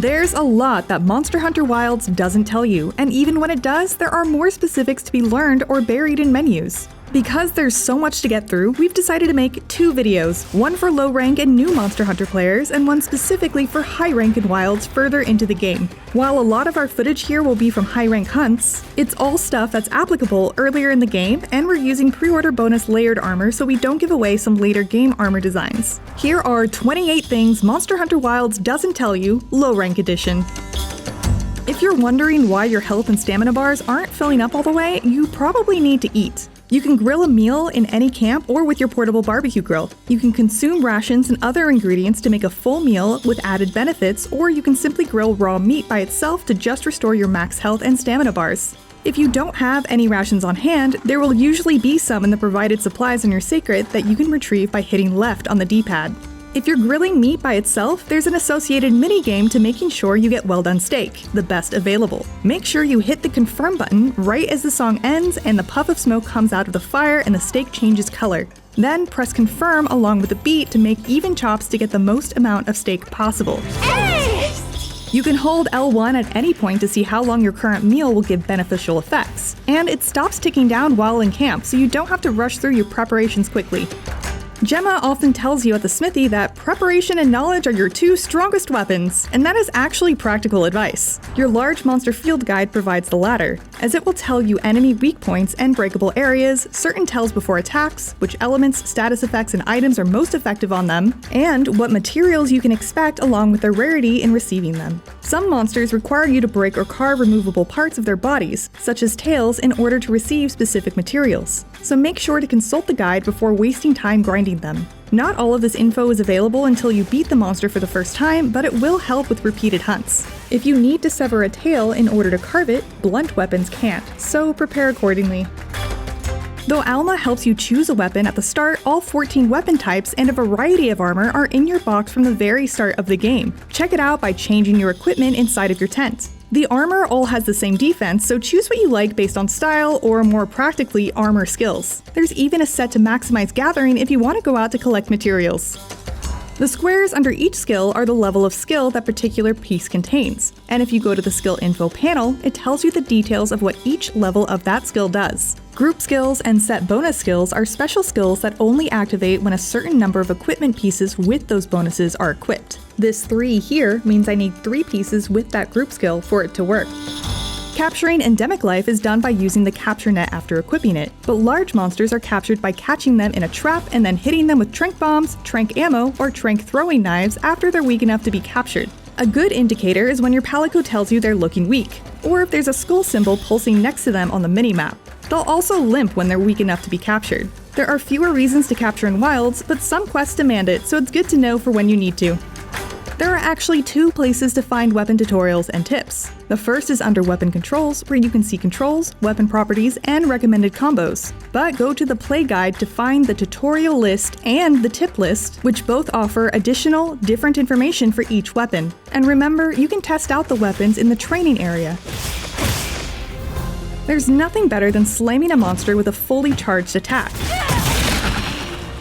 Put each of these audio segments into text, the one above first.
There's a lot that Monster Hunter Wilds doesn't tell you, and even when it does, there are more specifics to be learned or buried in menus. Because there's so much to get through, we've decided to make 2 videos, one for low rank and new Monster Hunter players, and one specifically for high rank and Wilds further into the game. While a lot of our footage here will be from high rank hunts, it's all stuff that's applicable earlier in the game, and we're using pre-order bonus layered armor so we don't give away some later game armor designs. Here are 28 things Monster Hunter Wilds doesn't tell you, low rank edition. If you're wondering why your health and stamina bars aren't filling up all the way, you probably need to eat. You can grill a meal in any camp or with your portable barbecue grill. You can consume rations and other ingredients to make a full meal with added benefits, or you can simply grill raw meat by itself to just restore your max health and stamina bars. If you don't have any rations on hand, there will usually be some in the provided supplies on your Seikret that you can retrieve by hitting left on the D-pad. If you're grilling meat by itself, there's an associated mini-game to making sure you get well-done steak, the best available. Make sure you hit the confirm button right as the song ends and the puff of smoke comes out of the fire and the steak changes color. Then press confirm along with the beat to make even chops to get the most amount of steak possible. Hey! You can hold L1 at any point to see how long your current meal will give beneficial effects. And it stops ticking down while in camp, so you don't have to rush through your preparations quickly. Gemma often tells you at the smithy that preparation and knowledge are your 2 strongest weapons, and that is actually practical advice. Your large monster field guide provides the latter, as it will tell you enemy weak points and breakable areas, certain tells before attacks, which elements, status effects, and items are most effective on them, and what materials you can expect along with their rarity in receiving them. Some monsters require you to break or carve removable parts of their bodies, such as tails, in order to receive specific materials. So make sure to consult the guide before wasting time grinding them. Not all of this info is available until you beat the monster for the first time, but it will help with repeated hunts. If you need to sever a tail in order to carve it, blunt weapons can't, so prepare accordingly. Though Alma helps you choose a weapon at the start, all 14 weapon types and a variety of armor are in your box from the very start of the game. Check it out by changing your equipment inside of your tent. The armor all has the same defense, so choose what you like based on style or, more practically, armor skills. There's even a set to maximize gathering if you want to go out to collect materials. The squares under each skill are the level of skill that particular piece contains, and if you go to the skill info panel, it tells you the details of what each level of that skill does. Group skills and set bonus skills are special skills that only activate when a certain number of equipment pieces with those bonuses are equipped. This 3 here means I need 3 pieces with that group skill for it to work. Capturing endemic life is done by using the capture net after equipping it, but large monsters are captured by catching them in a trap and then hitting them with tranq bombs, tranq ammo, or tranq throwing knives after they're weak enough to be captured. A good indicator is when your palico tells you they're looking weak, or if there's a skull symbol pulsing next to them on the minimap. They'll also limp when they're weak enough to be captured. There are fewer reasons to capture in Wilds, but some quests demand it, so it's good to know for when you need to. There are actually 2 places to find weapon tutorials and tips. The first is under Weapon Controls, where you can see controls, weapon properties, and recommended combos. But go to the play guide to find the tutorial list and the tip list, which both offer additional, different information for each weapon. And remember, you can test out the weapons in the training area. There's nothing better than slamming a monster with a fully charged attack.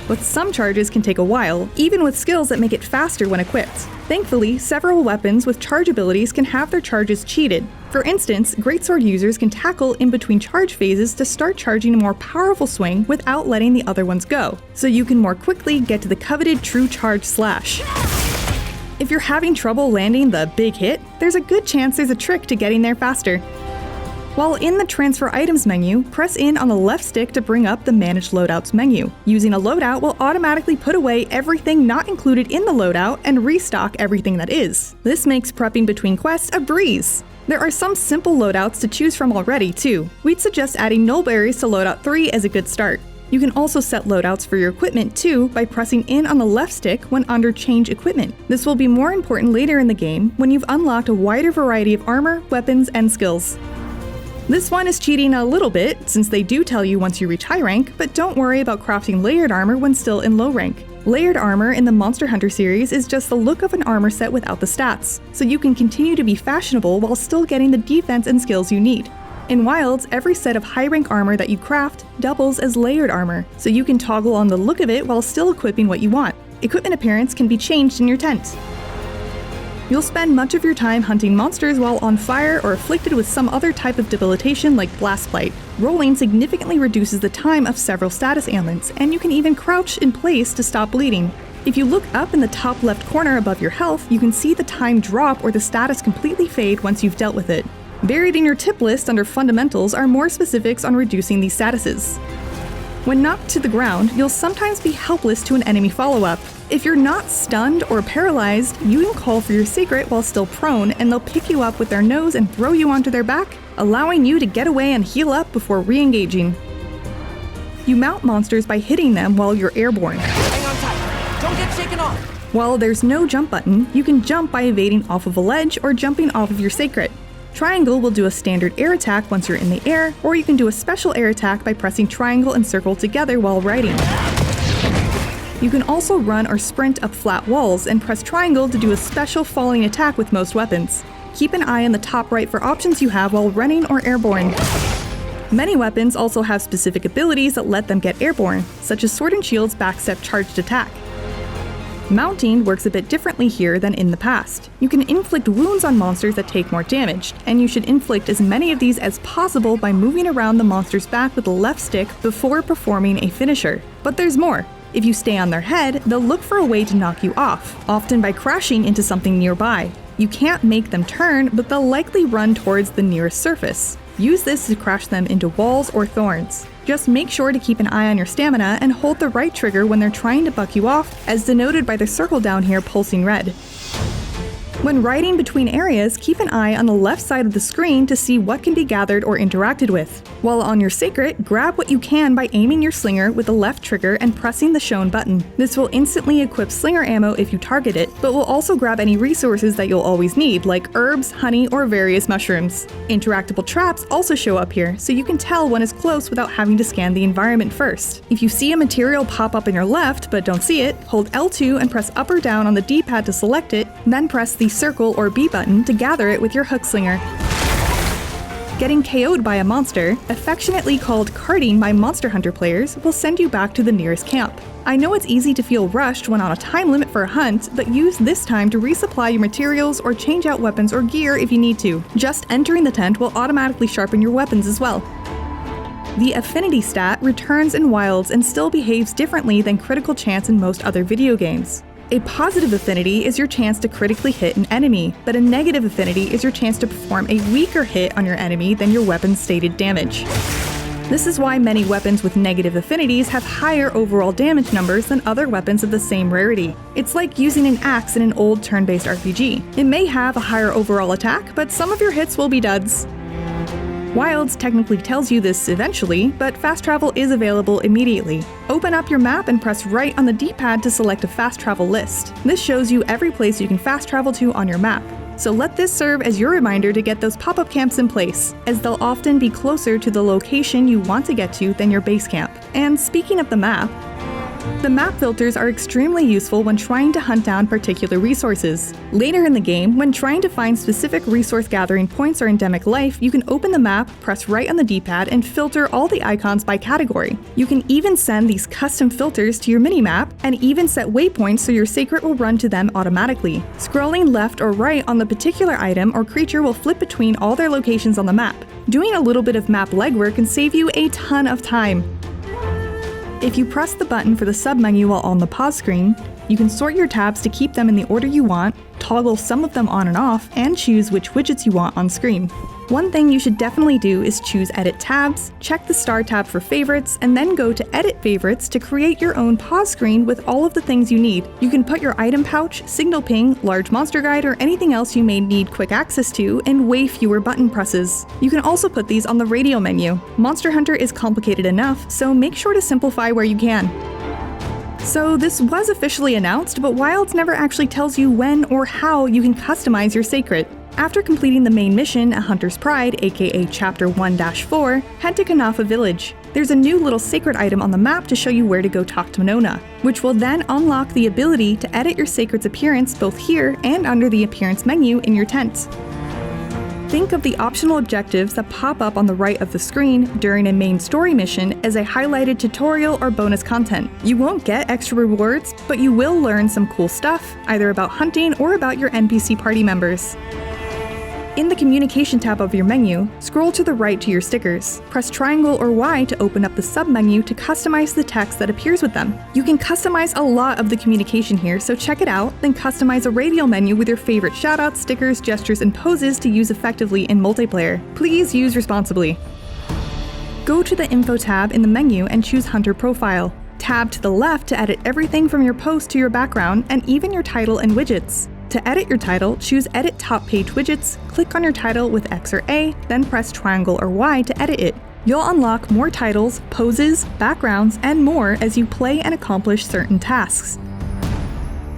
But some charges can take a while, even with skills that make it faster when equipped. Thankfully, several weapons with charge abilities can have their charges cheated. For instance, greatsword users can tackle in between charge phases to start charging a more powerful swing without letting the other ones go, so you can more quickly get to the coveted true charge slash. If you're having trouble landing the big hit, there's a good chance there's a trick to getting there faster. While in the Transfer Items menu, press in on the left stick to bring up the Manage Loadouts menu. Using a loadout will automatically put away everything not included in the loadout and restock everything that is. This makes prepping between quests a breeze. There are some simple loadouts to choose from already, too. We'd suggest adding Nullberries to Loadout 3 as a good start. You can also set loadouts for your equipment too by pressing in on the left stick when under Change Equipment. This will be more important later in the game when you've unlocked a wider variety of armor, weapons, and skills. This one is cheating a little bit, since they do tell you once you reach high rank, but don't worry about crafting layered armor when still in low rank. Layered armor in the Monster Hunter series is just the look of an armor set without the stats, so you can continue to be fashionable while still getting the defense and skills you need. In Wilds, every set of high rank armor that you craft doubles as layered armor, so you can toggle on the look of it while still equipping what you want. Equipment appearance can be changed in your tent. You'll spend much of your time hunting monsters while on fire or afflicted with some other type of debilitation like blast blight. Rolling significantly reduces the time of several status ailments, and you can even crouch in place to stop bleeding. If you look up in the top left corner above your health, you can see the time drop or the status completely fade once you've dealt with it. Buried in your tip list under Fundamentals are more specifics on reducing these statuses. When knocked to the ground, you'll sometimes be helpless to an enemy follow-up. If you're not stunned or paralyzed, you can call for your Seikret while still prone, and they'll pick you up with their nose and throw you onto their back, allowing you to get away and heal up before re-engaging. You mount monsters by hitting them while you're airborne. Hang on tight. Don't get shaken off. While there's no jump button, you can jump by evading off of a ledge or jumping off of your Seikret. Triangle will do a standard air attack once you're in the air, or you can do a special air attack by pressing triangle and circle together while riding. You can also run or sprint up flat walls and press triangle to do a special falling attack with most weapons. Keep an eye on the top right for options you have while running or airborne. Many weapons also have specific abilities that let them get airborne, such as Sword and Shield's backstep charged attack. Mounting works a bit differently here than in the past. You can inflict wounds on monsters that take more damage, and you should inflict as many of these as possible by moving around the monster's back with the left stick before performing a finisher. But there's more. If you stay on their head, they'll look for a way to knock you off, often by crashing into something nearby. You can't make them turn, but they'll likely run towards the nearest surface. Use this to crash them into walls or thorns. Just make sure to keep an eye on your stamina and hold the right trigger when they're trying to buck you off, as denoted by the circle down here pulsing red. When riding between areas, keep an eye on the left side of the screen to see what can be gathered or interacted with. While on your Seikret, grab what you can by aiming your slinger with the left trigger and pressing the shown button. This will instantly equip slinger ammo if you target it, but will also grab any resources that you'll always need, like herbs, honey, or various mushrooms. Interactable traps also show up here, so you can tell when it's close without having to scan the environment first. If you see a material pop up in your left but don't see it, hold L2 and press up or down on the D-pad to select it, then press the circle or B button to gather it with your hook slinger. Getting KO'd by a monster, affectionately called carting by Monster Hunter players, will send you back to the nearest camp. I know it's easy to feel rushed when on a time limit for a hunt, but use this time to resupply your materials or change out weapons or gear if you need to. Just entering the tent will automatically sharpen your weapons as well. The Affinity stat returns in Wilds and still behaves differently than critical chance in most other video games. A positive affinity is your chance to critically hit an enemy, but a negative affinity is your chance to perform a weaker hit on your enemy than your weapon's stated damage. This is why many weapons with negative affinities have higher overall damage numbers than other weapons of the same rarity. It's like using an axe in an old turn-based RPG. It may have a higher overall attack, but some of your hits will be duds. Wilds technically tells you this eventually, but fast travel is available immediately. Open up your map and press right on the D-pad to select a fast travel list. This shows you every place you can fast travel to on your map. So let this serve as your reminder to get those pop-up camps in place, as they'll often be closer to the location you want to get to than your base camp. And speaking of the map filters are extremely useful when trying to hunt down particular resources. Later in the game, when trying to find specific resource gathering points or endemic life, you can open the map, press right on the D-pad, and filter all the icons by category. You can even send these custom filters to your minimap, and even set waypoints so your Seikret will run to them automatically. Scrolling left or right on the particular item or creature will flip between all their locations on the map. Doing a little bit of map legwork can save you a ton of time. If you press the button for the submenu while on the pause screen, you can sort your tabs to keep them in the order you want, toggle some of them on and off, and choose which widgets you want on screen. One thing you should definitely do is choose Edit Tabs, check the Star tab for favorites, and then go to Edit Favorites to create your own pause screen with all of the things you need. You can put your item pouch, signal ping, large monster guide, or anything else you may need quick access to in way fewer button presses. You can also put these on the radio menu. Monster Hunter is complicated enough, so make sure to simplify where you can. So this was officially announced, but Wilds never actually tells you when or how you can customize your Seikret. After completing the main mission at Hunter's Pride, aka Chapter 1-4, head to Kanafa Village. There's a new little Seikret item on the map to show you where to go talk to Monona, which will then unlock the ability to edit your Seikret's appearance both here and under the appearance menu in your tent. Think of the optional objectives that pop up on the right of the screen during a main story mission as a highlighted tutorial or bonus content. You won't get extra rewards, but you will learn some cool stuff, either about hunting or about your NPC party members. In the Communication tab of your menu, scroll to the right to your stickers. Press triangle or Y to open up the sub-menu to customize the text that appears with them. You can customize a lot of the communication here, so check it out, then customize a radial menu with your favorite shoutouts, stickers, gestures, and poses to use effectively in multiplayer. Please use responsibly. Go to the Info tab in the menu and choose Hunter Profile. Tab to the left to edit everything from your post to your background, and even your title and widgets. To edit your title, choose Edit Top Page Widgets, click on your title with X or A, then press triangle or Y to edit it. You'll unlock more titles, poses, backgrounds, and more as you play and accomplish certain tasks.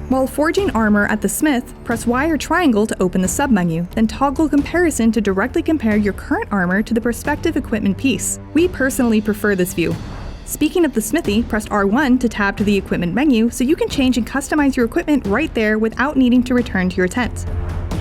While forging armor at the smith, press Y or triangle to open the submenu, then toggle comparison to directly compare your current armor to the prospective equipment piece. We personally prefer this view. Speaking of the smithy, press R1 to tab to the equipment menu so you can change and customize your equipment right there without needing to return to your tent.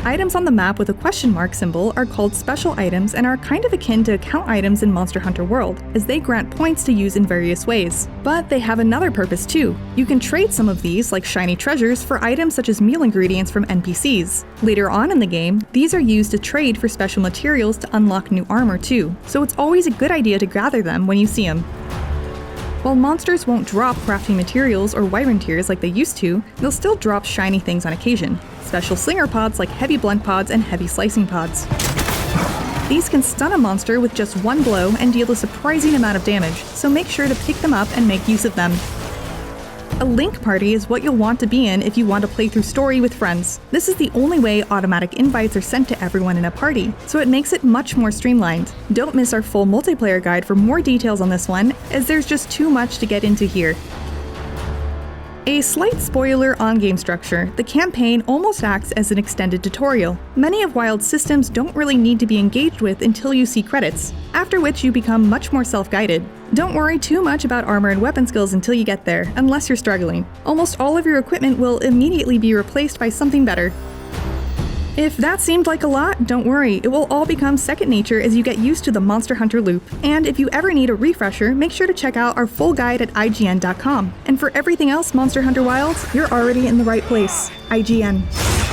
Items on the map with a question mark symbol are called special items and are kind of akin to account items in Monster Hunter World, as they grant points to use in various ways. But they have another purpose too. You can trade some of these, like shiny treasures, for items such as meal ingredients from NPCs. Later on in the game, these are used to trade for special materials to unlock new armor too, so it's always a good idea to gather them when you see them. While monsters won't drop crafting materials or wyvern tears like they used to, they'll still drop shiny things on occasion. Special slinger pods like heavy blunt pods and heavy slicing pods. These can stun a monster with just one blow and deal a surprising amount of damage, so make sure to pick them up and make use of them. A link party is what you'll want to be in if you want to play through story with friends. This is the only way automatic invites are sent to everyone in a party, so it makes it much more streamlined. Don't miss our full multiplayer guide for more details on this one, as there's just too much to get into here. A slight spoiler on game structure, the campaign almost acts as an extended tutorial. Many of Wild's systems don't really need to be engaged with until you see credits, after which you become much more self-guided. Don't worry too much about armor and weapon skills until you get there, unless you're struggling. Almost all of your equipment will immediately be replaced by something better. If that seemed like a lot, don't worry, it will all become second nature as you get used to the Monster Hunter loop. And if you ever need a refresher, make sure to check out our full guide at IGN.com. And for everything else Monster Hunter Wilds, you're already in the right place. IGN.